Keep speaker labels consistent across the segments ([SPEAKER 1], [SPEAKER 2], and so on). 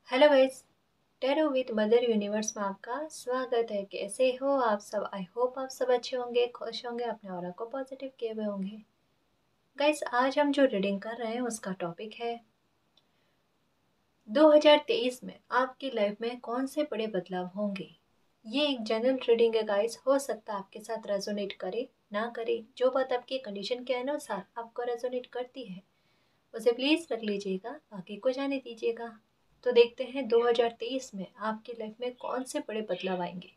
[SPEAKER 1] Hello guys. Tarot with mother universe में आपका स्वागत है। कैसे हो आप सब? आई होप आप सब अच्छे होंगे, खुश होंगे, अपने ऑरा को पॉजिटिव किए हुए होंगे। गाइस, आज हम जो रीडिंग कर रहे हैं उसका टॉपिक है 2023 में आपकी लाइफ में कौन से बड़े बदलाव होंगे। ये एक जनरल रीडिंग है गाइस, हो सकता है आपके साथ रेजोनेट करे ना करे। जो बात आपकी कंडीशन के अनुसार आपको रेजोनेट करती है उसे प्लीज रख लीजिएगा, बाकी को जाने दीजिएगा। तो देखते हैं 2023 में आपकी लाइफ में कौन से बड़े बदलाव आएंगे।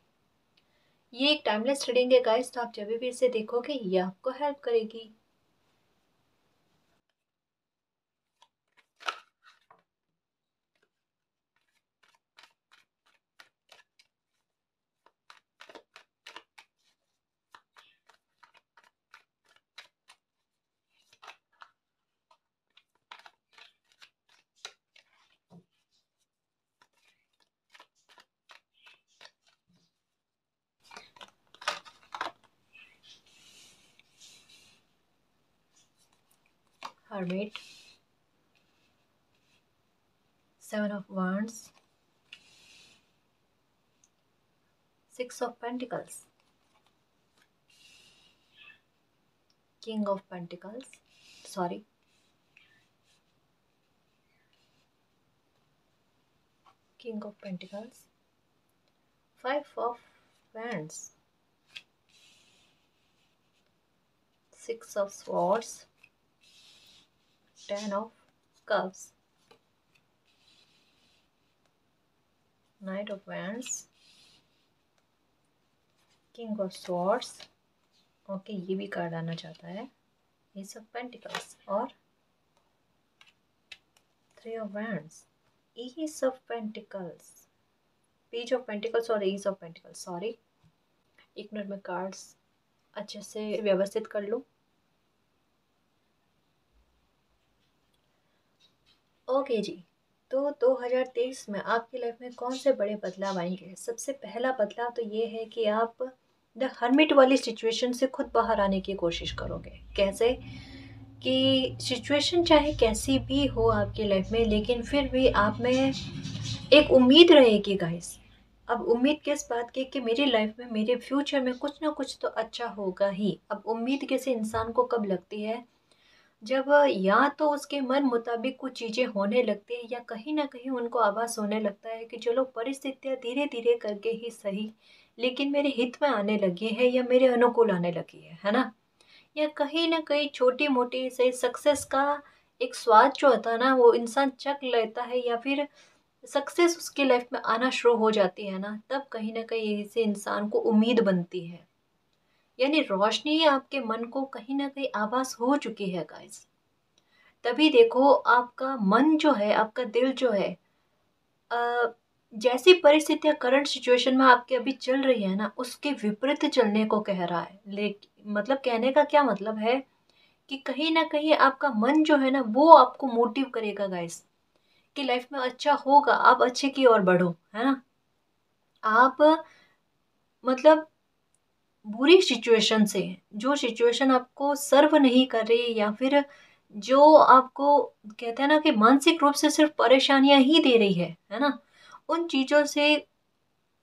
[SPEAKER 1] ये एक टाइमलेस रीडिंग है गाइस, तो आप जब भी इसे देखोगे ये आपको हेल्प करेगी। Hermit, 7 of wands, 6 of pentacles, king of pentacles, sorry, king of pentacles, 5 of wands, 6 of swords, 10 of cups, Knight of wands, king of swords। Okay, ये भी कार्ड आना चाहता है, एस ऑफ पेंटिकल्स और 3 of wands, S of pentacles, page of pentacles और S of pentacles. Sorry, एक minute में cards अच्छे से व्यवस्थित कर लूँ। ओके जी, तो 2023 में आपकी लाइफ में कौन से बड़े बदलाव आएंगे। सबसे पहला बदलाव तो ये है कि आप द हर्मिट वाली सिचुएशन से खुद बाहर आने की कोशिश करोगे। कैसे कि सिचुएशन चाहे कैसी भी हो आपकी लाइफ में, लेकिन फिर भी आप में एक उम्मीद रहेगी गाइस। अब उम्मीद किस बात की कि मेरी लाइफ में, मेरे फ्यूचर में कुछ ना कुछ तो अच्छा होगा ही। अब उम्मीद किसी इंसान को कब लगती है, जब या तो उसके मन मुताबिक कुछ चीज़ें होने लगती है, या कहीं ना कहीं उनको आभास होने लगता है कि चलो परिस्थितियाँ धीरे धीरे करके ही सही, लेकिन मेरे हित में आने लगी है या मेरे अनुकूल आने लगी है ना। या कहीं ना कहीं छोटी मोटी से सक्सेस का एक स्वाद जो होता है ना, वो इंसान चख लेता है, या फिर सक्सेस उसकी लाइफ में आना शुरू हो जाती है ना, तब कहीं ना कहीं इसे इंसान को उम्मीद बनती है। यानी रोशनी आपके मन को कहीं ना कहीं आभास हो चुकी है गाइस। तभी देखो आपका मन जो है, आपका दिल जो है, अ, जैसी परिस्थितियां करंट सिचुएशन में आपके अभी चल रही है ना, उसके विपरीत चलने को कह रहा है। लेकिन मतलब कहने का क्या मतलब है कि कहीं ना कहीं आपका मन जो है ना, वो आपको मोटिव करेगा गाइस कि लाइफ में अच्छा होगा, आप अच्छे की ओर बढ़ो, है ना। आप मतलब बुरी सिचुएशन से, जो सिचुएशन आपको सर्व नहीं कर रही, या फिर जो आपको कहते हैं ना कि मानसिक रूप से सिर्फ परेशानियां ही दे रही है ना, उन चीजों से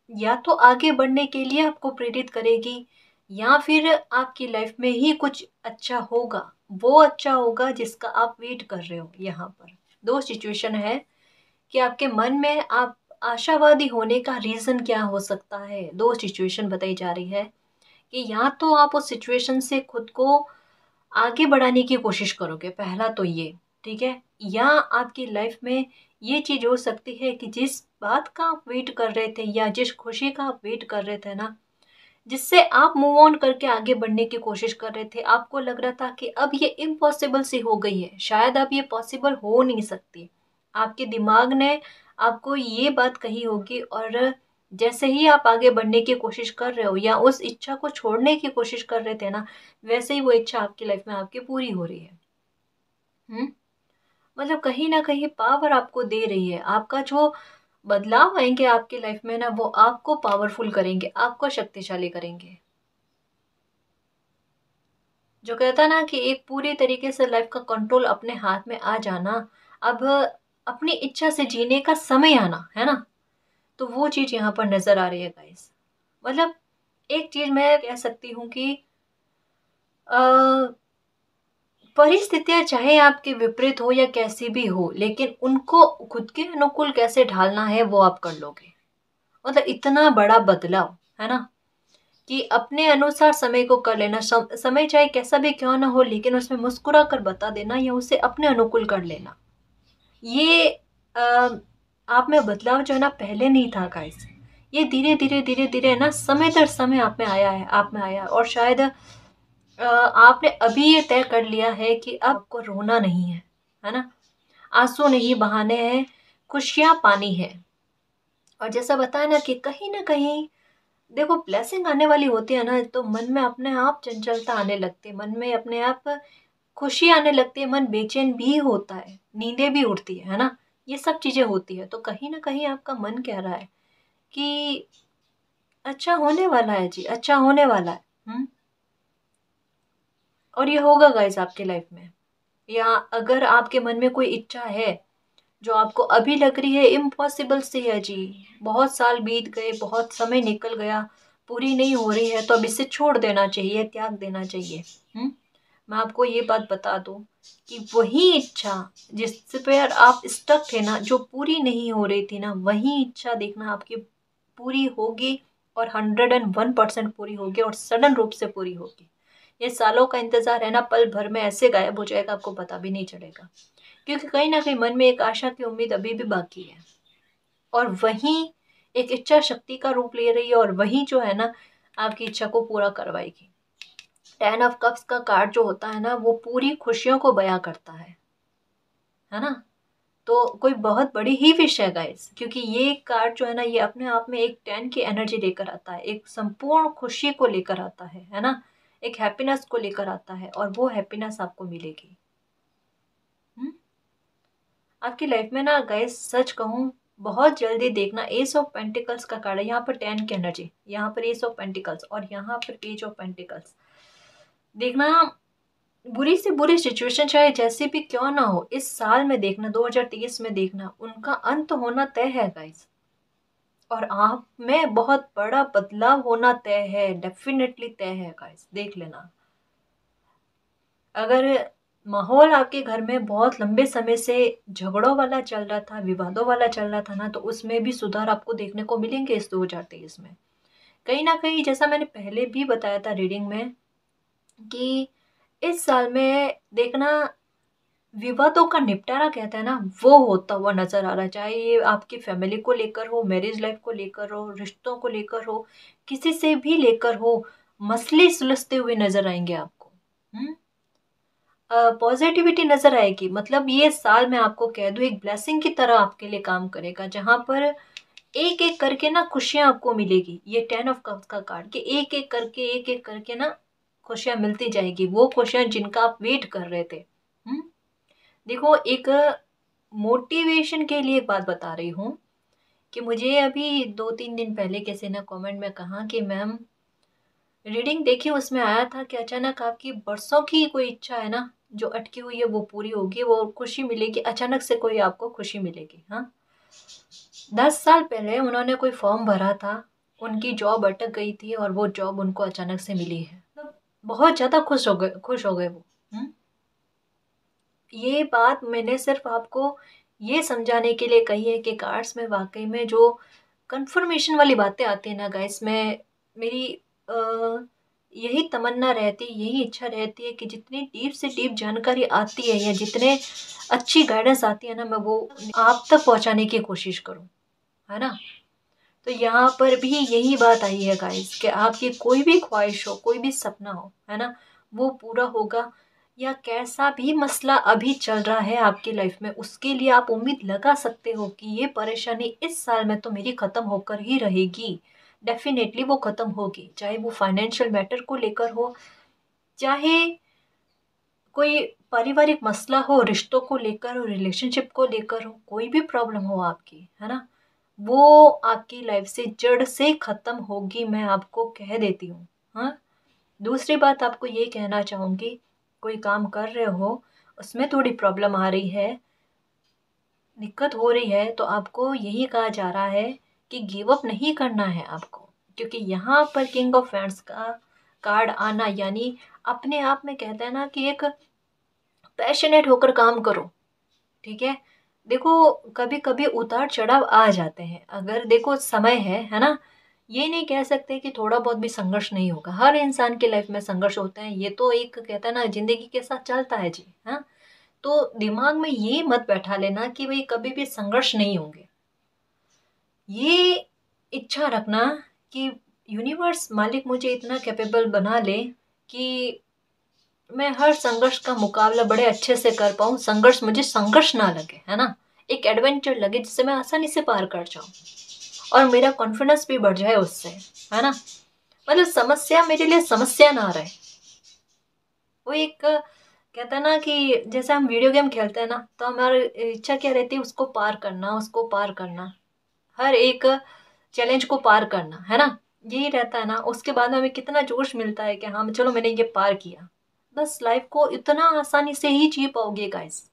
[SPEAKER 1] या तो आगे बढ़ने के लिए आपको प्रेरित करेगी, या फिर आपकी लाइफ में ही कुछ अच्छा होगा। वो अच्छा होगा जिसका आप वेट कर रहे हो। यहाँ पर दो सिचुएशन है कि आपके मन में आप आशावादी होने का रीजन क्या हो सकता है। दो सिचुएशन बताई जा रही है कि या तो आप उस सिचुएशन से खुद को आगे बढ़ाने की कोशिश करोगे, पहला तो ये, ठीक है। या आपकी लाइफ में ये चीज हो सकती है कि जिस बात का आप वेट कर रहे थे, या जिस खुशी का आप वेट कर रहे थे ना, जिससे आप मूव ऑन करके आगे बढ़ने की कोशिश कर रहे थे, आपको लग रहा था कि अब ये इम्पॉसिबल सी हो गई है, शायद अब ये पॉसिबल हो नहीं सकती। आपके दिमाग ने आपको ये बात कही होगी, और जैसे ही आप आगे बढ़ने की कोशिश कर रहे हो या उस इच्छा को छोड़ने की कोशिश कर रहे थे ना, वैसे ही वो इच्छा आपकी लाइफ में आपकी पूरी हो रही है। मतलब कहीं ना कहीं पावर आपको दे रही है। आपका जो बदलाव आएंगे आपकी लाइफ में ना, वो आपको पावरफुल करेंगे, आपको शक्तिशाली करेंगे। जो कहता ना कि एक पूरी तरीके से लाइफ का कंट्रोल अपने हाथ में आ जाना। अब अपनी इच्छा से जीने का समय आना, है ना। तो वो चीज़ यहाँ पर नज़र आ रही है गाइस। मतलब एक चीज़ मैं कह सकती हूँ कि परिस्थितियाँ चाहे आपके विपरीत हो या कैसी भी हो, लेकिन उनको खुद के अनुकूल कैसे ढालना है वो आप कर लोगे। मतलब इतना बड़ा बदलाव, है ना, कि अपने अनुसार समय को कर लेना। समय चाहे कैसा भी क्यों ना हो, लेकिन उसमें मुस्कुरा कर बता देना या उसे अपने अनुकूल कर लेना। ये आप में बदलाव जो है ना पहले नहीं था गाइस। ये धीरे धीरे धीरे धीरे ना समय दर समय आप में आया है। और शायद आपने अभी ये तय कर लिया है कि अब आपको रोना नहीं है ना, आंसू नहीं बहाने हैं, खुशियां पानी है। और जैसा बताया ना कि कहीं ना कहीं देखो ब्लेसिंग आने वाली होती है ना, तो मन में अपने आप चंचलता आने लगती है, मन में अपने आप खुशी आने लगती है, मन बेचैन भी होता है, नींदें भी उड़ती है ना। ये सब चीजें होती है, तो कहीं ना कहीं आपका मन कह रहा है कि अच्छा होने वाला है जी, अच्छा होने वाला है। और ये होगा गाइस आपके लाइफ में। या अगर आपके मन में कोई इच्छा है जो आपको अभी लग रही है इम्पॉसिबल सी है जी, बहुत साल बीत गए, बहुत समय निकल गया, पूरी नहीं हो रही है, तो अब इसे छोड़ देना चाहिए, त्याग देना चाहिए। मैं आपको ये बात बता दूं कि वही इच्छा जिस पे आप स्टक थे ना, जो पूरी नहीं हो रही थी ना, वही इच्छा देखना आपकी पूरी होगी। और 101% पूरी होगी और सडन रूप से पूरी होगी। ये सालों का इंतजार है ना, पल भर में ऐसे गायब हो जाएगा, आपको पता भी नहीं चलेगा। क्योंकि कहीं ना कहीं मन में एक आशा की उम्मीद अभी भी बाकी है, और वही एक इच्छा शक्ति का रूप ले रही है, और वही जो है ना आपकी इच्छा को पूरा करवाएगी। 10 ऑफ कप्स का कार्ड जो होता है ना, वो पूरी खुशियों को बयां करता है ना। तो कोई बहुत बड़ी ही विश है गाइस, क्योंकि ये कार्ड जो है ना, ये अपने आप में एक 10 की एनर्जी लेकर आता है, एक संपूर्ण खुशी को लेकर आता है ना, एक हैप्पीनेस को लेकर आता है, और वो हैप्पीनेस आपको मिलेगी। आपकी लाइफ में ना गाइस सच कहूँ, बहुत जल्दी देखना एस ऑफ पेंटिकल्स का कार्ड है, यहाँ पर 10 की एनर्जी, यहाँ पर एस ऑफ पेंटिकल्स और यहाँ पर पेज ऑफ पेंटिकल्स। देखना बुरी से बुरी सिचुएशन चाहे जैसी भी क्यों ना हो, इस साल में देखना, 2023 में देखना, उनका अंत होना तय है गाइस। और आप में बहुत बड़ा बदलाव होना तय है, डेफिनेटली तय है गाइस, देख लेना। अगर माहौल आपके घर में बहुत लंबे समय से झगड़ों वाला चल रहा था, विवादों वाला चल रहा था ना, तो उसमें भी सुधार आपको देखने को मिलेंगे इस 2023 में। कहीं ना कहीं जैसा मैंने पहले भी बताया था रीडिंग में कि इस साल में देखना विवादों का निपटारा कहते हैं ना, वो होता हुआ नजर आ रहा है। चाहे ये आपकी फैमिली को लेकर हो, मैरिज लाइफ को लेकर हो, रिश्तों को लेकर हो, किसी से भी लेकर हो, मसले सुलझते हुए नजर आएंगे आपको। पॉजिटिविटी नजर आएगी। मतलब ये साल मैं आपको कह दूं एक ब्लेसिंग की तरह आपके लिए काम करेगा, जहां पर एक एक करके ना खुशियां आपको मिलेगी। ये 10 ऑफ कप्स का कार्ड के एक एक करके ना खुशियां मिलती जाएगी, वो खुशियां जिनका आप वेट कर रहे थे। देखो एक मोटिवेशन के लिए एक बात बता रही हूँ कि मुझे अभी 2-3 दिन पहले किसी ने कमेंट में कहा कि मैम रीडिंग देखी, उसमें आया था कि अचानक आपकी बरसों की कोई इच्छा है ना जो अटकी हुई है, वो पूरी होगी, वो खुशी मिलेगी, अचानक से कोई आपको खुशी मिलेगी। हाँ, 10 साल पहले उन्होंने कोई फॉर्म भरा था, उनकी जॉब अटक गई थी और वो जॉब उनको अचानक से मिली है। तो बहुत ज्यादा खुश हो गए वो। ये बात मैंने सिर्फ आपको ये समझाने के लिए कही है कि कार्ड्स में वाकई में जो कंफर्मेशन वाली बातें आती है ना गाइस, में मेरी यही तमन्ना रहती है, यही इच्छा रहती है कि जितनी डीप से डीप जानकारी आती है या जितने अच्छी गाइडेंस आती है ना, मैं वो आप तक पहुंचाने की कोशिश करूं, है ना। तो यहाँ पर भी यही बात आई है गाइस कि आपकी कोई भी ख्वाहिश हो, कोई भी सपना हो, है ना, वो पूरा होगा। या कैसा भी मसला अभी चल रहा है आपकी लाइफ में, उसके लिए आप उम्मीद लगा सकते हो कि ये परेशानी इस साल में तो मेरी खत्म होकर ही रहेगी। डेफिनेटली वो खत्म होगी, चाहे वो फाइनेंशियल मैटर को लेकर हो, चाहे कोई पारिवारिक मसला हो, रिश्तों को लेकर हो, रिलेशनशिप को लेकर हो, कोई भी प्रॉब्लम हो आपकी, है ना, वो आपकी लाइफ से जड़ से खत्म होगी, मैं आपको कह देती हूँ। हाँ, दूसरी बात आपको ये कहना चाहूंगी, कोई काम कर रहे हो उसमें थोड़ी प्रॉब्लम आ रही है, दिक्कत हो रही है तो आपको यही कहा जा रहा है कि गिव अप नहीं करना है आपको, क्योंकि यहाँ पर किंग ऑफ वैंड्स का कार्ड आना यानी अपने आप में कहते हैं ना कि एक पैशनेट होकर काम करो। ठीक है, देखो कभी कभी उतार चढ़ाव आ जाते हैं, अगर देखो समय है ना, ये नहीं कह सकते कि थोड़ा बहुत भी संघर्ष नहीं होगा। हर इंसान की लाइफ में संघर्ष होते हैं, ये तो एक कहता है ना जिंदगी के साथ चलता है जी। हाँ, तो दिमाग में ये मत बैठा लेना कि भाई कभी भी संघर्ष नहीं होंगे। ये इच्छा रखना कि यूनिवर्स मालिक मुझे इतना कैपेबल बना ले कि मैं हर संघर्ष का मुकाबला बड़े अच्छे से कर पाऊँ, संघर्ष मुझे संघर्ष ना लगे, है ना, एक एडवेंचर लगे जिससे मैं आसानी से पार कर जाऊँ और मेरा कॉन्फिडेंस भी बढ़ जाए उससे, है ना। मतलब समस्या मेरे लिए समस्या ना रहे। वो एक कहता है ना कि जैसे हम वीडियो गेम खेलते हैं ना, तो हमारी इच्छा क्या रहती है, उसको पार करना, उसको पार करना, हर एक चैलेंज को पार करना, है ना, यही रहता है ना। उसके बाद में हमें कितना जोश मिलता है कि हाँ चलो मैंने ये पार किया। बस लाइफ को इतना आसानी से ही जी पाओगे गाइस,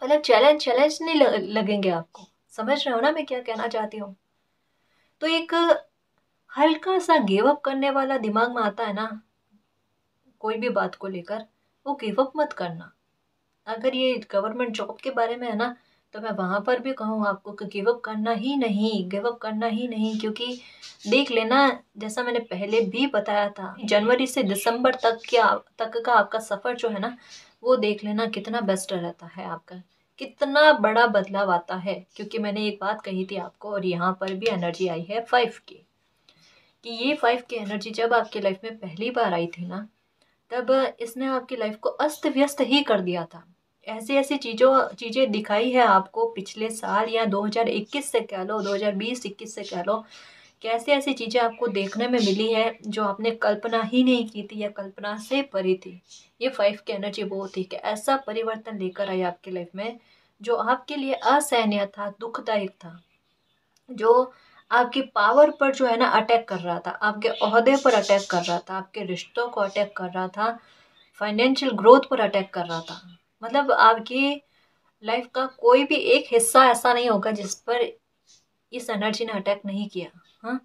[SPEAKER 1] मतलब चैलेंज चैलेंज नहीं लगेंगे आपको। समझ रहे हो ना मैं क्या कहना चाहती हूँ। तो एक हल्का सा गिव अप करने वाला दिमाग में आता है ना कोई भी बात को लेकर, वो गिव अप मत करना। अगर ये गवर्नमेंट जॉब के बारे में है ना, तो मैं वहां पर भी कहूँ आपको कि गिव अप करना ही नहीं, गिव अप करना ही नहीं, क्योंकि देख लेना, जैसा मैंने पहले भी बताया था, जनवरी से दिसंबर तक का आपका सफर जो है ना, वो देख लेना कितना बेस्ट रहता है आपका, कितना बड़ा बदलाव आता है। क्योंकि मैंने एक बात कही थी आपको, और यहाँ पर भी एनर्जी आई है 5 की, कि ये 5 की एनर्जी जब आपकी लाइफ में पहली बार आई थी ना, तब इसने आपकी लाइफ को अस्त व्यस्त ही कर दिया था। ऐसी ऐसी चीज़ें दिखाई है आपको पिछले साल या 2021 से कह लो, 2020-21 से कह लो, कैसे ऐसी चीज़ें आपको देखने में मिली है जो आपने कल्पना ही नहीं की थी या कल्पना से परी थी। ये 5 की एनर्जी वो थी कि ऐसा परिवर्तन लेकर आई आपकी लाइफ में जो आपके लिए असहनीय था, दुखदायक था, जो आपकी पावर पर जो है ना अटैक कर रहा था, आपके ओहदे पर अटैक कर रहा था, आपके रिश्तों को अटैक कर रहा था, फाइनेंशियल ग्रोथ पर अटैक कर रहा था। मतलब आपकी लाइफ का कोई भी एक हिस्सा ऐसा नहीं होगा जिस पर इस एनर्जी ने अटैक नहीं किया। हाँ,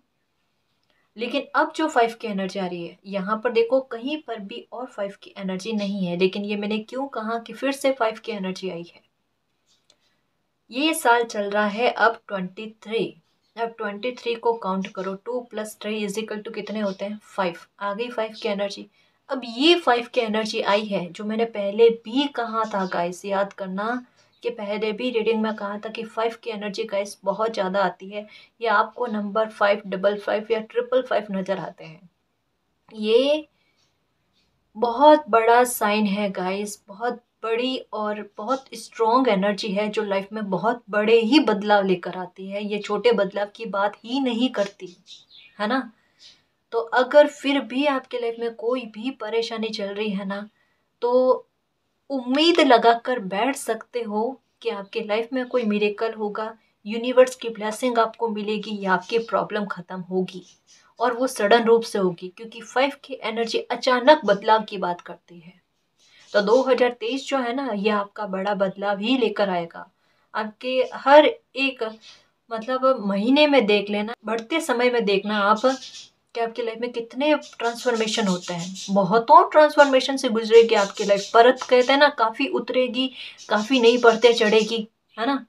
[SPEAKER 1] लेकिन अब जो 5 की एनर्जी आ रही है यहाँ पर देखो, कहीं पर भी और 5 की एनर्जी नहीं है, लेकिन ये मैंने क्यों कहा कि फिर से 5 की एनर्जी आई है। ये साल चल रहा है अब 23। अब 23 को काउंट करो, 2 + 3 = कितने होते हैं, 5। आ गई 5 की एनर्जी। अब ये 5 की एनर्जी आई है जो मैंने पहले भी कहा था गाइस, याद करना कि पहले भी रीडिंग में कहा था कि 5 की एनर्जी गाइस बहुत ज़्यादा आती है। ये आपको नंबर 5, 55 या 555 नज़र आते हैं। ये बहुत बड़ा साइन है गाइस, बहुत बड़ी और बहुत स्ट्रॉन्ग एनर्जी है जो लाइफ में बहुत बड़े ही बदलाव लेकर आती है। ये छोटे बदलाव की बात ही नहीं करती, है ना। तो अगर फिर भी आपके लाइफ में कोई भी परेशानी चल रही है ना, तो उम्मीद लगाकर बैठ सकते हो कि आपके लाइफ में कोई मिरेकल होगा, यूनिवर्स की ब्लेसिंग आपको मिलेगी या आपकी प्रॉब्लम खत्म होगी, और वो सडन रूप से होगी, क्योंकि 5 की एनर्जी अचानक बदलाव की बात करती है। तो 2023 जो है ना, ये आपका बड़ा बदलाव ही लेकर आएगा। आपके हर एक मतलब महीने में देख लेना, बढ़ते समय में देखना आप कि आपकी लाइफ में कितने ट्रांसफॉर्मेशन होते हैं। बहुतों ट्रांसफॉर्मेशन से गुजरेगी आपकी लाइफ, परत कहते हैं ना, काफ़ी उतरेगी, काफ़ी नई परतें चढ़ेगी, है ना।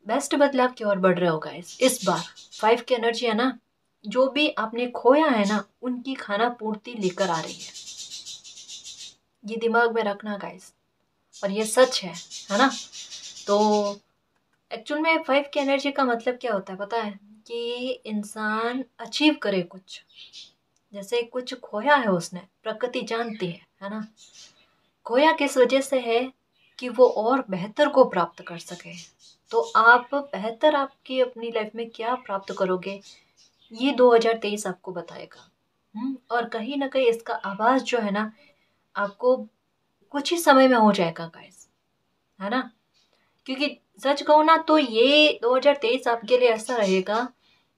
[SPEAKER 1] बेस्ट बदलाव की ओर बढ़ रहे हो गाइस इस बार। 5 की एनर्जी है ना, जो भी आपने खोया है ना, उनकी खाना पूर्ति लेकर आ रही है। ये दिमाग में रखना गाइस, और ये सच है ना। तो एक्चुअल में 5 की एनर्जी का मतलब क्या होता है पता है, कि इंसान अचीव करे कुछ, जैसे कुछ खोया है उसने, प्रकृति जानती है ना, खोया किस वजह से है, कि वो और बेहतर को प्राप्त कर सके। तो आप बेहतर आपकी अपनी लाइफ में क्या प्राप्त करोगे, ये 2023 आपको बताएगा। और कहीं ना कहीं इसका आवाज़ जो है ना, आपको कुछ ही समय में हो जाएगा गाइस, है ना। क्योंकि सच कहूँ ना, तो ये 2023 आपके लिए ऐसा रहेगा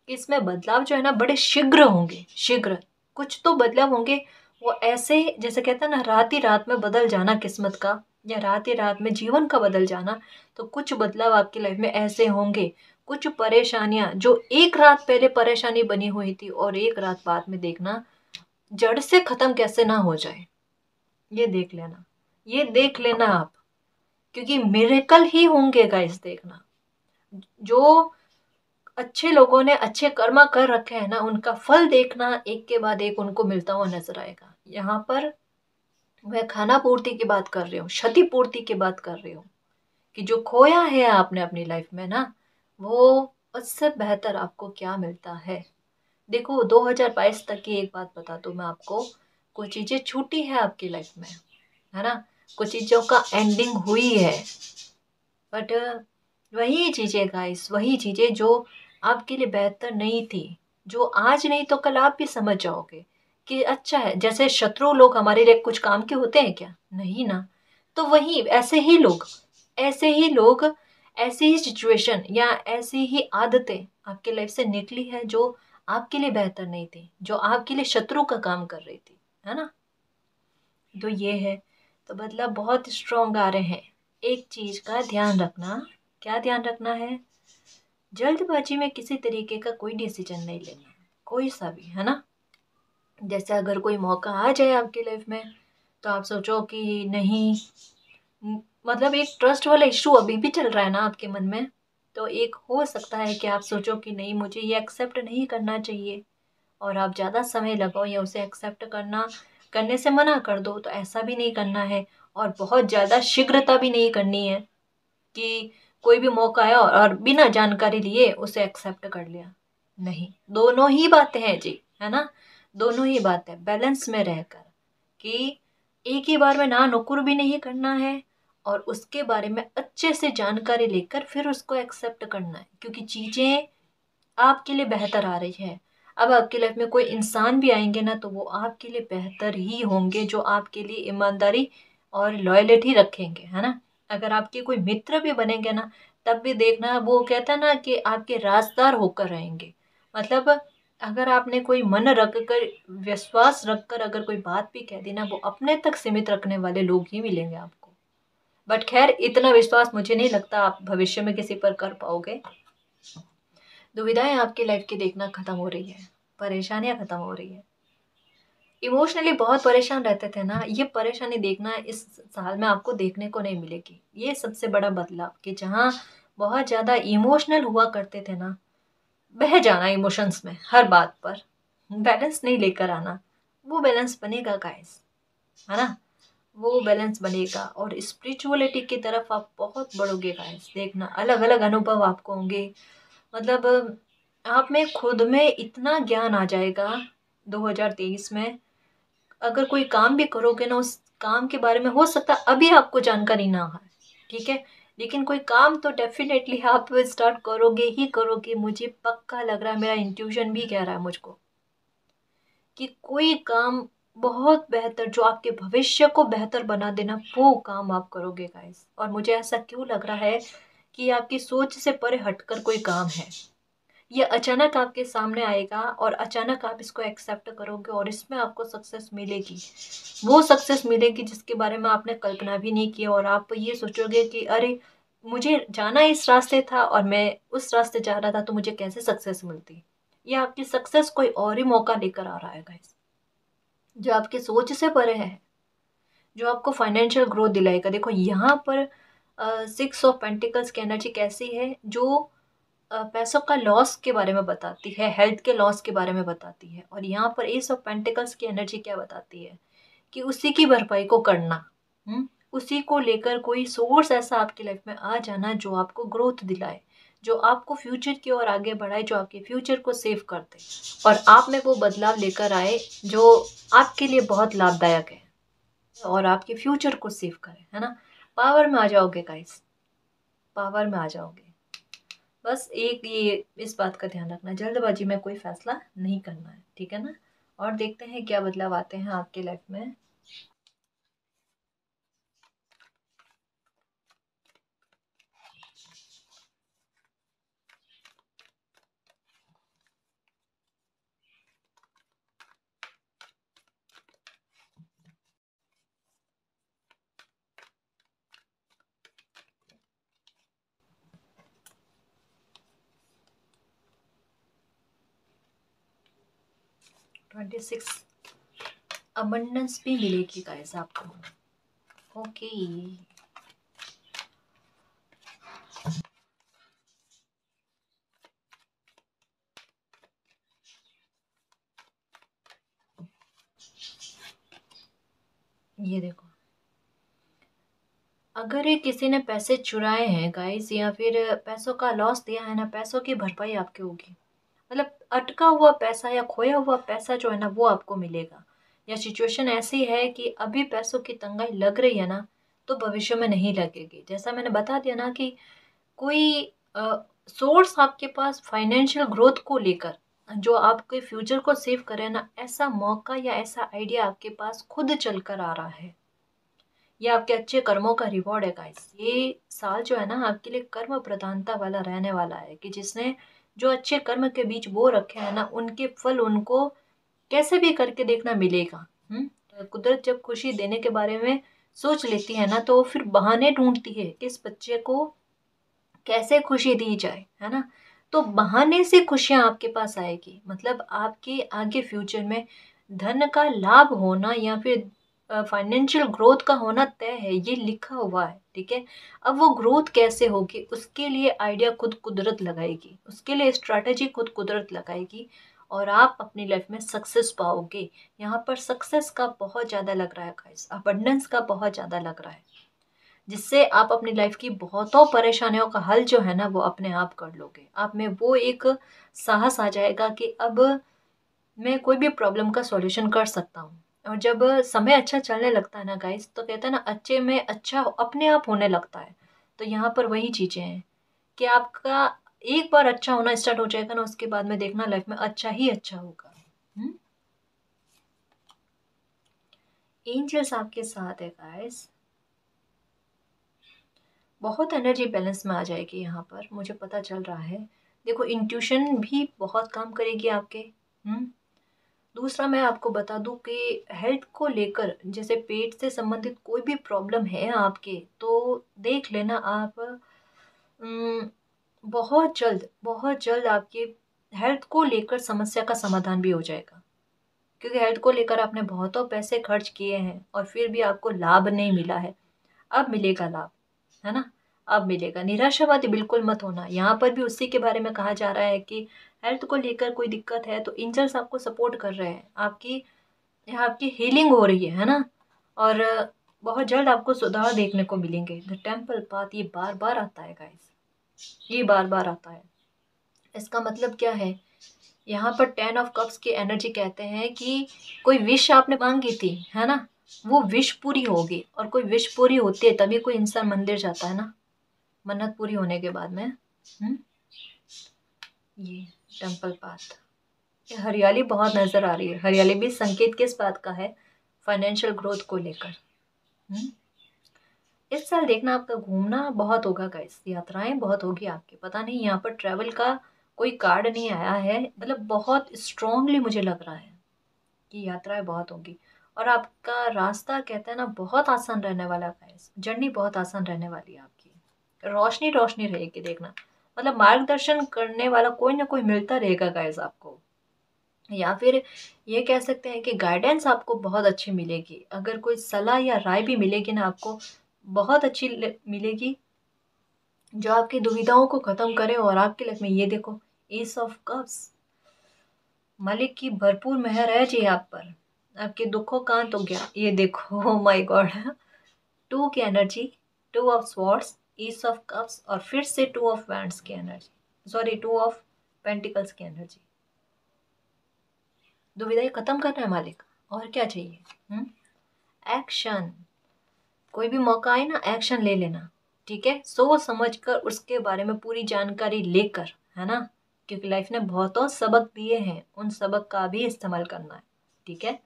[SPEAKER 1] कि इसमें बदलाव जो है ना बड़े शीघ्र होंगे, शीघ्र कुछ तो बदलाव होंगे। वो ऐसे जैसे कहते हैं ना, रात ही रात में बदल जाना किस्मत का, या रात ही रात में जीवन का बदल जाना, तो कुछ बदलाव आपकी लाइफ में ऐसे होंगे, कुछ परेशानियां जो एक रात पहले परेशानी बनी हुई थी और एक रात बाद में देखना जड़ से खत्म कैसे ना हो जाए। ये देख लेना, ये देख लेना आप, क्योंकि मिरेकल ही होंगे गाइस। देखना, जो अच्छे लोगों ने अच्छे कर्मा कर रखे हैं ना, उनका फल देखना एक के बाद एक उनको मिलता हुआ नजर आएगा। यहाँ पर मैं खाना पूर्ति की बात कर रही हूँ, क्षति पूर्ति की बात कर रही हूँ, कि जो खोया है आपने अपनी लाइफ में ना, वो उससे बेहतर आपको क्या मिलता है। देखो, 2022 तक की एक बात बता दूं मैं आपको, कुछ चीजें छूटी है आपकी लाइफ में, है ना, कुछ चीजों का एंडिंग हुई है, बट वही चीजें गाइस, वही चीजें जो आपके लिए बेहतर नहीं थी, जो आज नहीं तो कल आप भी समझ जाओगे कि अच्छा है। जैसे शत्रु लोग हमारे लिए कुछ काम के होते हैं क्या? नहीं ना। तो वही ऐसे ही लोग, ऐसे ही लोग, ऐसी ही सिचुएशन या ऐसी ही आदतें आपके लाइफ से निकली है जो आपके लिए बेहतर नहीं थी, जो आपके लिए शत्रु का काम कर रही थी, है ना। तो ये है, तो बदलाव बहुत स्ट्रांग आ रहे हैं। एक चीज का ध्यान रखना, क्या ध्यान रखना है? जल्दबाजी में किसी तरीके का कोई डिसीजन नहीं लेना, कोई सा भी, है ना। जैसे अगर कोई मौका आ जाए आपकी लाइफ में, तो आप सोचो कि नहीं, मतलब एक ट्रस्ट वाला इशू अभी भी चल रहा है ना आपके मन में, तो एक हो सकता है कि आप सोचो कि नहीं, मुझे ये एक्सेप्ट नहीं करना चाहिए, और आप ज़्यादा समय लगाओ या उसे एक्सेप्ट करने से मना कर दो। तो ऐसा भी नहीं करना है, और बहुत ज़्यादा शीघ्रता भी नहीं करनी है कि कोई भी मौका आया और बिना जानकारी लिए उसे एक्सेप्ट कर लिया। नहीं, दोनों ही बातें हैं जी, है ना। दोनों ही बातें बैलेंस में रहकर, कि एक ही बार में ना नुकुर भी नहीं करना है, और उसके बारे में अच्छे से जानकारी लेकर फिर उसको एक्सेप्ट करना है, क्योंकि चीज़ें आपके लिए बेहतर आ रही है। अब आपकी लाइफ में कोई इंसान भी आएंगे ना, तो वो आपके लिए बेहतर ही होंगे, जो आपके लिए ईमानदारी और लॉयल्टी रखेंगे, है ना। अगर आपके कोई मित्र भी बनेंगे ना, तब भी देखना, वो कहता है ना कि आपके राजदार होकर रहेंगे। मतलब अगर आपने कोई मन रख कर, विश्वास रख कर अगर कोई बात भी कह दी ना, वो अपने तक सीमित रखने वाले लोग ही मिलेंगे आपको। बट खैर, इतना विश्वास मुझे नहीं लगता आप भविष्य में किसी पर कर पाओगे। दुविधाएं आपकी लाइफ की देखना खत्म हो रही है, परेशानियां खत्म हो रही है। इमोशनली बहुत परेशान रहते थे ना, ये परेशानी देखना इस साल में आपको देखने को नहीं मिलेगी। ये सबसे बड़ा बदलाव, कि जहाँ बहुत ज्यादा इमोशनल हुआ करते थे ना, बह जाना इमोशंस में हर बात पर, बैलेंस नहीं लेकर आना, वो बैलेंस बनेगा गाइस, है ना। वो बैलेंस बनेगा, और स्पिरिचुअलिटी की तरफ आप बहुत बढ़ोगे गाइस। देखना, अलग अलग अनुभव आपको होंगे। मतलब आप में खुद में इतना ज्ञान आ जाएगा 2023 में। अगर कोई काम भी करोगे ना, उस काम के बारे में हो सकता है अभी आपको जानकारी ना है, ठीक है, लेकिन कोई काम तो डेफिनेटली आप स्टार्ट करोगे ही करोगे। मुझे पक्का लग रहा है, मेरा इंट्यूशन भी कह रहा है मुझको, कि कोई काम बहुत बेहतर, जो आपके भविष्य को बेहतर बना देना, वो काम आप करोगे गाइस। और मुझे ऐसा क्यों लग रहा है कि आपकी सोच से परे हटकर कोई काम है, ये अचानक आपके सामने आएगा, और अचानक आप इसको एक्सेप्ट करोगे, और इसमें आपको सक्सेस मिलेगी। वो सक्सेस मिलेगी जिसके बारे में आपने कल्पना भी नहीं की, और आप ये सोचोगे कि अरे, मुझे जाना इस रास्ते था और मैं उस रास्ते जा रहा था, तो मुझे कैसे सक्सेस मिलती। ये आपकी सक्सेस कोई और ही मौका लेकर आ रहा है गाइस, जो आपकी सोच से परे है, जो आपको फाइनेंशियल ग्रोथ दिलाएगा। देखो यहाँ पर 6 ऑफ पेंटिकल्स की एनर्जी कैसी है, जो पैसों का लॉस के बारे में बताती है, हेल्थ के लॉस के बारे में बताती है। और यहाँ पर एस ऑफ पेंटिकल्स की एनर्जी क्या बताती है, कि उसी की भरपाई को करना। उसी को लेकर कोई सोर्स ऐसा आपकी लाइफ में आ जाना, जो आपको ग्रोथ दिलाए, जो आपको फ्यूचर की ओर आगे बढ़ाए, जो आपके फ्यूचर को सेव कर दे, और आप में वो बदलाव लेकर आए जो आपके लिए बहुत लाभदायक है, और आपके फ्यूचर को सेव करे, है ना। पावर में आ जाओगे गाइस, पावर में आ जाओगे। बस एक ये इस बात का ध्यान रखना, जल्दबाजी में कोई फैसला नहीं करना है, ठीक है ना। और देखते हैं क्या बदलाव आते हैं आपके लाइफ में। 26 अबंडेंस भी मिलेगी गाइस आपको। ओके, ये देखो, अगर ये किसी ने पैसे चुराए हैं गाइस या फिर पैसों का लॉस दिया है ना, पैसों की भरपाई आपकी होगी। मतलब अटका हुआ पैसा या खोया हुआ पैसा जो है ना वो आपको मिलेगा। या सिचुएशन ऐसी है कि अभी पैसों की तंगाई लग रही है ना, तो भविष्य में नहीं लगेगी। जैसा मैंने बता दिया ना कि कोई सोर्स आपके पास फाइनेंशियल ग्रोथ को लेकर जो आपके फ्यूचर को सेव करे ना, ऐसा मौका या ऐसा आइडिया आपके पास खुद चल कर आ रहा है। ये आपके अच्छे कर्मों का रिवॉर्ड है गाइस। ये साल जो है ना आपके लिए कर्म प्रधानता वाला रहने वाला है, कि जिसने जो अच्छे कर्म के बीच बो रखे हैं ना, उनके फल उनको कैसे भी करके देखना मिलेगा। कुदरत जब खुशी देने के बारे में सोच लेती है ना, तो वो फिर बहाने ढूंढती है कि इस बच्चे को कैसे खुशी दी जाए, है ना। तो बहाने से खुशियां आपके पास आएगी। मतलब आपके आगे फ्यूचर में धन का लाभ होना या फिर फाइनेंशियल ग्रोथ का होना तय है, ये लिखा हुआ है, ठीक है। अब वो ग्रोथ कैसे होगी, उसके लिए आइडिया खुद कुदरत लगाएगी, उसके लिए स्ट्रैटेजी खुद कुदरत लगाएगी, और आप अपनी लाइफ में सक्सेस पाओगे। यहाँ पर सक्सेस का बहुत ज़्यादा लग रहा है गाइस, अबंडेंस का बहुत ज़्यादा लग रहा है, जिससे आप अपनी लाइफ की बहुतों परेशानियों का हल जो है ना वो अपने आप कर लोगे। आप में वो एक साहस आ जाएगा कि अब मैं कोई भी प्रॉब्लम का सॉल्यूशन कर सकता हूँ। और जब समय अच्छा चलने लगता है ना गाइस, तो कहते हैं ना अच्छे में अच्छा अपने आप होने लगता है। तो यहाँ पर वही चीज़ें हैं कि आपका एक बार अच्छा होना स्टार्ट हो जाएगा ना, उसके बाद में देखना लाइफ में अच्छा ही अच्छा होगा। एंजल्स आपके साथ है गाइस, बहुत एनर्जी बैलेंस में आ जाएगी यहाँ पर, मुझे पता चल रहा है। देखो, इंट्यूशन भी बहुत काम करेगी आपके। दूसरा मैं आपको बता दूं कि हेल्थ को लेकर, जैसे पेट से संबंधित कोई भी प्रॉब्लम है आपके, तो देख लेना आप। बहुत जल्द आपके हेल्थ को लेकर समस्या का समाधान भी हो जाएगा। क्योंकि हेल्थ को लेकर आपने बहुतों पैसे खर्च किए हैं और फिर भी आपको लाभ नहीं मिला है। अब मिलेगा लाभ, है ना। अब मिलेगा, निराशावादी बिल्कुल मत होना। यहाँ पर भी उसी के बारे में कहा जा रहा है कि हेल्थ को लेकर कोई दिक्कत है तो एंजल्स आपको सपोर्ट कर रहे हैं, आपकी हीलिंग हो रही है ना। और बहुत जल्द आपको सुधार देखने को मिलेंगे। द टेम्पल पाथ ये बार बार आता है गाइस, ये बार बार आता है। इसका मतलब क्या है, यहाँ पर 10 ऑफ कप्स की एनर्जी कहते हैं कि कोई विश आपने मांगी थी, है ना, वो विश पूरी होगी। और कोई विश पूरी होती है तभी कोई इंसान मंदिर जाता है ना, मन्नत पूरी होने के बाद में। ये टेम्पल पाथ, ये हरियाली बहुत नजर आ रही है। हरियाली भी संकेत किस बात का है, फाइनेंशियल ग्रोथ को लेकर। इस साल देखना आपका घूमना बहुत होगा गाइस, यात्राएं बहुत होगी आपकी। पता नहीं, यहाँ पर ट्रैवल का कोई कार्ड नहीं आया है, मतलब बहुत स्ट्रांगली मुझे लग रहा है कि यात्राएं बहुत होंगी। और आपका रास्ता कहते हैं ना बहुत आसान रहने वाला है गाइस, जर्नी बहुत आसान रहने वाली है आपकी। रोशनी रोशनी रहेगी देखना, मतलब मार्गदर्शन करने वाला कोई ना कोई मिलता रहेगा गाइस आपको। या फिर ये कह सकते हैं कि गाइडेंस आपको बहुत अच्छी मिलेगी। अगर कोई सलाह या राय भी मिलेगी ना आपको, बहुत अच्छी मिलेगी, जो आपकी दुविधाओं को खत्म करे। और आपकी लाइफ में ये देखो, एस ऑफ कप्स, मालिक की भरपूर मेहर है जी आप पर, आपके दुखों का अंत हो गया। ये देखो, ओ माय गॉड, 2 की energy, 2 of swords, S of cups, और फिर से 2 ऑफ वैंड्स की एनर्जी, सॉरी 2 ऑफ पेंटिकल्स की एनर्जी। दुविधाएं खत्म करना है मालिक, और क्या चाहिए। एक्शन, कोई भी मौका आए ना, एक्शन ले लेना, ठीक है। सोच समझ कर उसके बारे में पूरी जानकारी लेकर, है ना, क्योंकि लाइफ ने बहुतों सबक दिए हैं, उन सबक का भी इस्तेमाल करना है, ठीक है।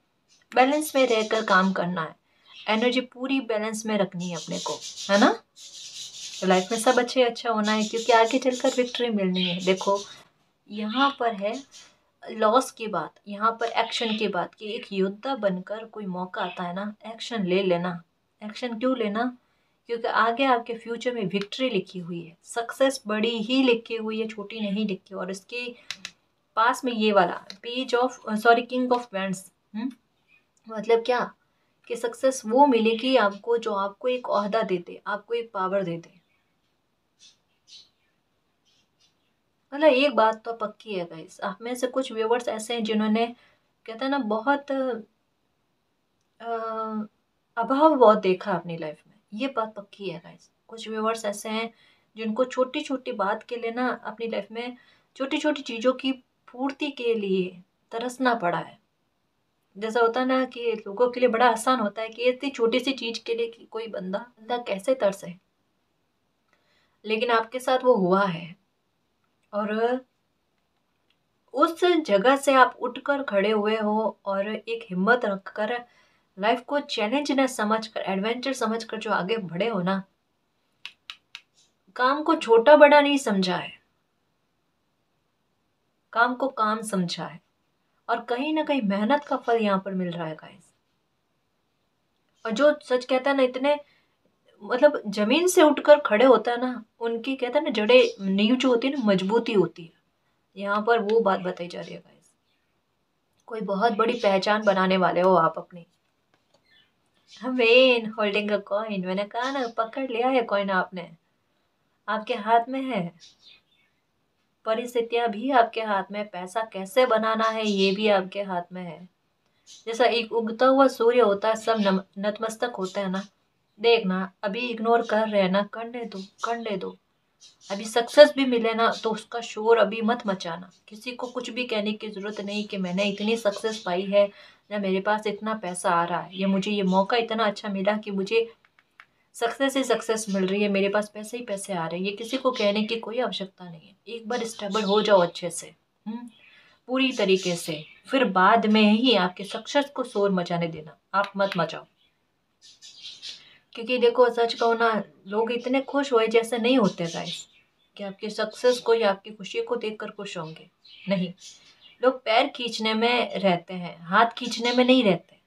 [SPEAKER 1] बैलेंस में रहकर काम करना है, एनर्जी पूरी बैलेंस में रखनी है अपने को, है ना। तो लाइफ में सब अच्छा होना है, क्योंकि आगे चलकर विक्ट्री मिलनी है। देखो, यहाँ पर है लॉस की बात, यहाँ पर एक्शन की बात, कि एक योद्धा बनकर कोई मौका आता है ना, एक्शन ले लेना। एक्शन क्यों लेना, क्योंकि आगे आपके फ्यूचर में विक्ट्री लिखी हुई है, सक्सेस बड़ी ही लिखी हुई है, छोटी नहीं लिखी। और इसकी पास में ये वाला किंग ऑफ वैंड्स। मतलब क्या कि सक्सेस वो मिलेगी आपको जो आपको एक ओहदा दे दे, आपको एक पावर दे दे। मतलब एक बात तो पक्की है गाइस, आप में से कुछ व्यूवर्स ऐसे हैं जिन्होंने कहते हैं ना बहुत अभाव बहुत देखा अपनी लाइफ में। ये बात पक्की है गाइस। कुछ व्यूवर्स ऐसे हैं जिनको छोटी छोटी बात के लिए ना अपनी लाइफ में छोटी छोटी चीज़ों की पूर्ति के लिए तरसना पड़ा है। जैसा होता है ना कि लोगों के लिए बड़ा आसान होता है कि इतनी छोटी सी चीज के लिए कि कोई बंदा कैसे तरसे, लेकिन आपके साथ वो हुआ है। और उस जगह से आप उठकर खड़े हुए हो और एक हिम्मत रखकर लाइफ को चैलेंज न समझकर, एडवेंचर समझकर जो आगे बढ़े हो ना, काम को छोटा बड़ा नहीं समझा है, काम को काम समझा है। और कहीं ना कहीं मेहनत का फल यहाँ पर मिल रहा है गाइस। और जो सच कहता है ना, इतने मतलब जमीन से उठकर खड़े होता है ना, उनकी कहता है ना जड़ें, नींव जो होती है ना मजबूती होती है। यहाँ पर वो बात बताई जा रही है गाइस। कोई बहुत बड़ी पहचान बनाने वाले हो आप अपनी। वेन होल्डिंग अ कॉइन, मैंने कहा ना पकड़ लिया है कॉइन आपने, आपके हाथ में है। परिस्थितियां भी आपके हाथ में, पैसा कैसे बनाना है ये भी आपके हाथ में है। जैसा एक उगता हुआ सूर्य होता है, सब नतमस्तक होते हैं ना। देखना अभी इग्नोर कर रहे हैं ना, करने दो करने दो। अभी सक्सेस भी मिले ना तो उसका शोर अभी मत मचाना। किसी को कुछ भी कहने की जरूरत नहीं कि मैंने इतनी सक्सेस पाई है या मेरे पास इतना पैसा आ रहा है या मुझे ये मौका इतना अच्छा मिला कि मुझे सक्सेस ही सक्सेस मिल रही है, मेरे पास पैसे ही पैसे आ रहे हैं। ये किसी को कहने की कोई आवश्यकता नहीं है। एक बार स्टेबल हो जाओ अच्छे से, पूरी तरीके से, फिर बाद में ही आपके सक्सेस को शोर मचाने देना। आप मत मचाओ। क्योंकि देखो सच कहो ना, लोग इतने खुश हुए जैसे नहीं होते गाइस कि आपकी सक्सेस को या आपकी खुशी को देखकर खुश होंगे। नहीं, लोग पैर खींचने में रहते हैं, हाथ खींचने में नहीं रहते।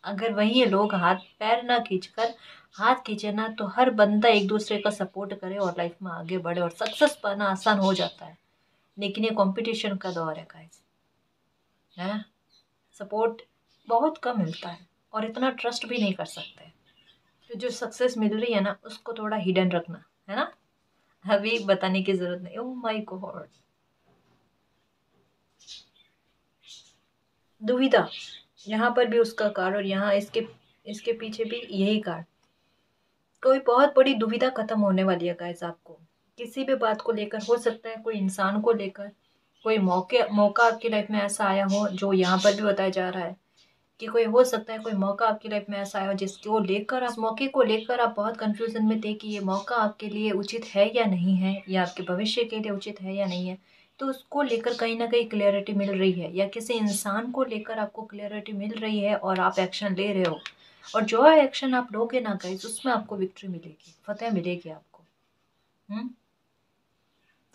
[SPEAKER 1] अगर वही लोग हाथ पैर ना खींचकर हाथ खींचे ना, तो हर बंदा एक दूसरे का सपोर्ट करे और लाइफ में आगे बढ़े और सक्सेस पाना आसान हो जाता है। लेकिन ये कंपटीशन का दौर है गाइस, है ना। सपोर्ट बहुत कम मिलता है और इतना ट्रस्ट भी नहीं कर सकते। तो जो सक्सेस मिल रही है ना, उसको थोड़ा हिडन रखना, है ना। अभी बताने की जरूरत नहीं। ओह माय गॉड, दुविधा, यहाँ पर भी उसका कार्ड और यहाँ इसके इसके पीछे भी यही कार्ड। कोई बहुत बड़ी दुविधा खत्म होने वाली है गाइस आपको, किसी भी बात को लेकर। हो सकता है कोई इंसान को लेकर, कोई मौका आपकी लाइफ में ऐसा आया हो, जो यहाँ पर भी बताया जा रहा है कि कोई हो सकता है कोई मौका आपकी लाइफ में ऐसा आया हो जिसको लेकर, उस मौके को लेकर आप बहुत कंफ्यूजन में थे कि ये मौका आपके लिए उचित है या नहीं है, या आपके भविष्य के लिए उचित है या नहीं है। तो उसको लेकर कहीं ना कहीं क्लियरिटी मिल रही है, या किसी इंसान को लेकर आपको क्लियरिटी मिल रही है और आप एक्शन ले रहे हो। और जो एक्शन आप लोगे ना गाइस, उसमें आपको विक्ट्री मिलेगी, फतेह मिलेगी आपको।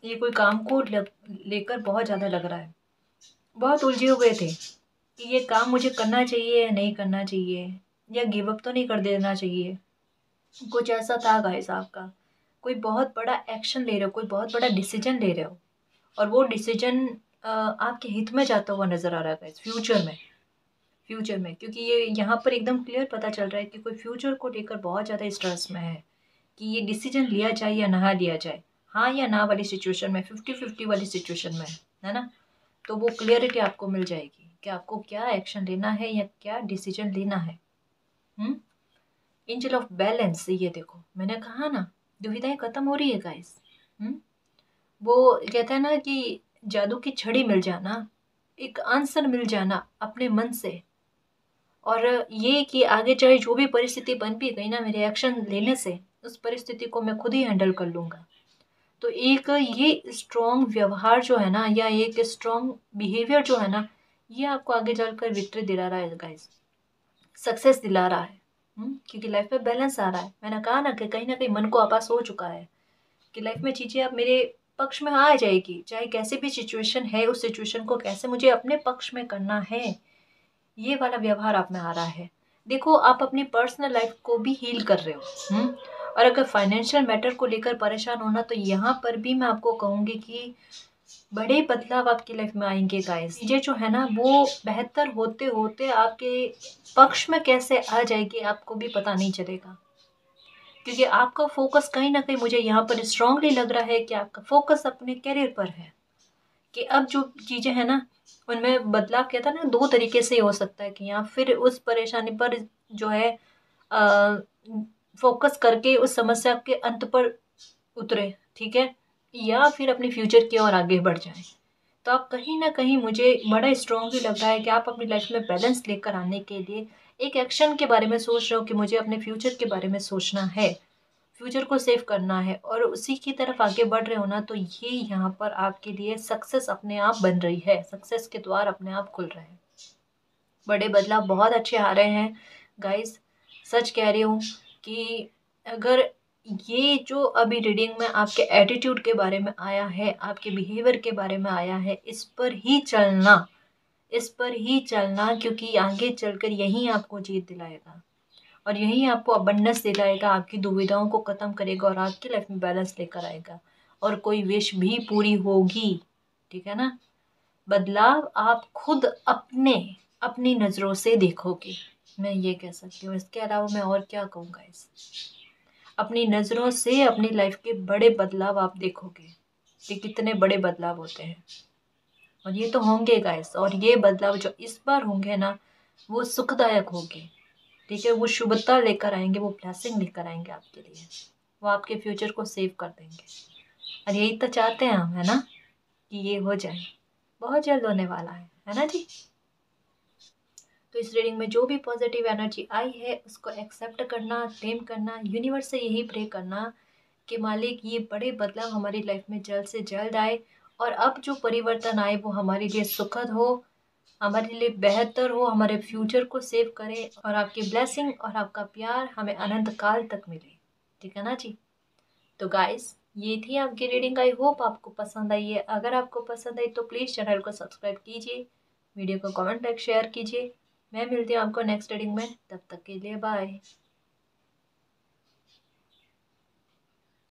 [SPEAKER 1] ये कोई काम को लेकर बहुत ज़्यादा लग रहा है, बहुत उलझे हुए थे कि ये काम मुझे करना चाहिए या नहीं करना चाहिए, या गिव अप तो नहीं कर देना चाहिए। कुछ ऐसा था गाइस आपका, कोई बहुत बड़ा एक्शन ले रहे हो, कोई बहुत बड़ा डिसीजन ले रहे हो, और वो डिसीजन आपके हित में जाता हुआ नजर आ रहा है गाइस फ्यूचर में। क्योंकि ये यहाँ पर एकदम क्लियर पता चल रहा है कि कोई फ्यूचर को लेकर बहुत ज़्यादा स्ट्रेस में है कि ये डिसीजन लिया जाए या ना लिया जाए, हाँ या ना वाली सिचुएशन में, 50-50 वाली सिचुएशन में, है ना। तो वो क्लियरिटी आपको मिल जाएगी कि आपको क्या एक्शन लेना है या क्या डिसीजन लेना है। एंजल ऑफ बैलेंस, ये देखो मैंने कहा ना, दुविधाएं खत्म हो रही है गाइस। वो कहता है ना कि जादू की छड़ी मिल जाना, एक आंसर मिल जाना अपने मन से, और ये कि आगे चाहे जो भी परिस्थिति बन भी गई ना, मेरे एक्शन लेने से उस परिस्थिति को मैं खुद ही हैंडल कर लूँगा। तो एक ये स्ट्रॉन्ग व्यवहार जो है ना, या एक स्ट्रॉन्ग बिहेवियर जो है ना, ये आपको आगे चलकर विक्ट्री दिला रहा है गाइस, सक्सेस दिला रहा है। क्योंकि लाइफ में बैलेंस आ रहा है। मैंने कहा ना कि कहीं ना कहीं मन को आभास हो चुका है कि लाइफ में चीज़ें अब मेरे पक्ष में आ जाएगी, चाहे कैसी भी सिचुएशन है, उस सिचुएशन को कैसे मुझे अपने पक्ष में करना है, ये वाला व्यवहार आप में आ रहा है। देखो आप अपनी पर्सनल लाइफ को भी हील कर रहे हो। और अगर फाइनेंशियल मैटर को लेकर परेशान होना, तो यहाँ पर भी मैं आपको कहूँगी कि बड़े बदलाव आपकी लाइफ में आएंगे गाइस। चीज़ें जो है ना वो बेहतर होते होते आपके पक्ष में कैसे आ जाएगी आपको भी पता नहीं चलेगा, क्योंकि आपका फोकस कहीं ना कहीं मुझे यहाँ पर स्ट्रांगली लग रहा है कि आपका फोकस अपने करियर पर है। कि अब जो चीज़ें हैं ना उनमें बदलाव क्या था ना, दो तरीके से हो सकता है कि या फिर उस परेशानी पर जो है फोकस करके उस समस्या के अंत पर उतरे, ठीक है, या फिर अपने फ्यूचर की ओर आगे बढ़ जाए। तो आप कहीं ना कहीं मुझे बड़ा स्ट्रॉन्गली लग रहा है कि आप अपनी लाइफ में बैलेंस लेकर आने के लिए एक एक्शन के बारे में सोच रहे हो कि मुझे अपने फ्यूचर के बारे में सोचना है, फ्यूचर को सेव करना है और उसी की तरफ आगे बढ़ रहे हो ना, तो ये यहाँ पर आपके लिए सक्सेस अपने आप बन रही है, सक्सेस के द्वार अपने आप खुल रहे हैं। बड़े बदलाव बहुत अच्छे आ रहे हैं गाइस, सच कह रही हूँ कि अगर ये जो अभी रीडिंग में आपके एटीट्यूड के बारे में आया है, आपके बिहेवियर के बारे में आया है, इस पर ही चलना, इस पर ही चलना, क्योंकि आगे चलकर यही आपको जीत दिलाएगा और यही आपको अबंडेंस दिलाएगा, आपकी दुविधाओं को ख़त्म करेगा और आपकी लाइफ में बैलेंस लेकर आएगा और कोई विश भी पूरी होगी, ठीक है ना। बदलाव आप खुद अपने अपनी नज़रों से देखोगे, मैं ये कह सकती हूँ। इसके अलावा मैं और क्या कहूँगा, इस अपनी नज़रों से अपनी लाइफ के बड़े बदलाव आप देखोगे कि कितने बड़े बदलाव होते हैं और ये तो होंगे गाइस। और ये बदलाव जो इस बार होंगे ना वो सुखदायक होंगे, ठीक है, वो शुभता लेकर आएंगे, वो ब्लेसिंग लेकर आएंगे आपके लिए, वो आपके फ्यूचर को सेव कर देंगे। और यही तो चाहते हैं हम, है ना, कि ये हो जाए, बहुत जल्द होने वाला है ना जी। तो इस रीडिंग में जो भी पॉजिटिव एनर्जी आई है उसको एक्सेप्ट करना, क्लेम करना, यूनिवर्स से यही प्रे करना कि मालिक ये बड़े बदलाव हमारी लाइफ में जल्द से जल्द आए और अब जो परिवर्तन आए वो हमारे लिए सुखद हो, हमारे लिए बेहतर हो, हमारे फ्यूचर को सेव करे और आपकी ब्लेसिंग और आपका प्यार हमें अनंत काल तक मिले, ठीक है ना जी। तो गाइस ये थी आपकी रीडिंग, आई होप आपको पसंद आई है। अगर आपको पसंद आई तो प्लीज़ चैनल को सब्सक्राइब कीजिए, वीडियो को कमेंट लाइक शेयर कीजिए। मैं मिलती हूँ आपको नेक्स्ट रीडिंग में, तब तक के लिए बाय।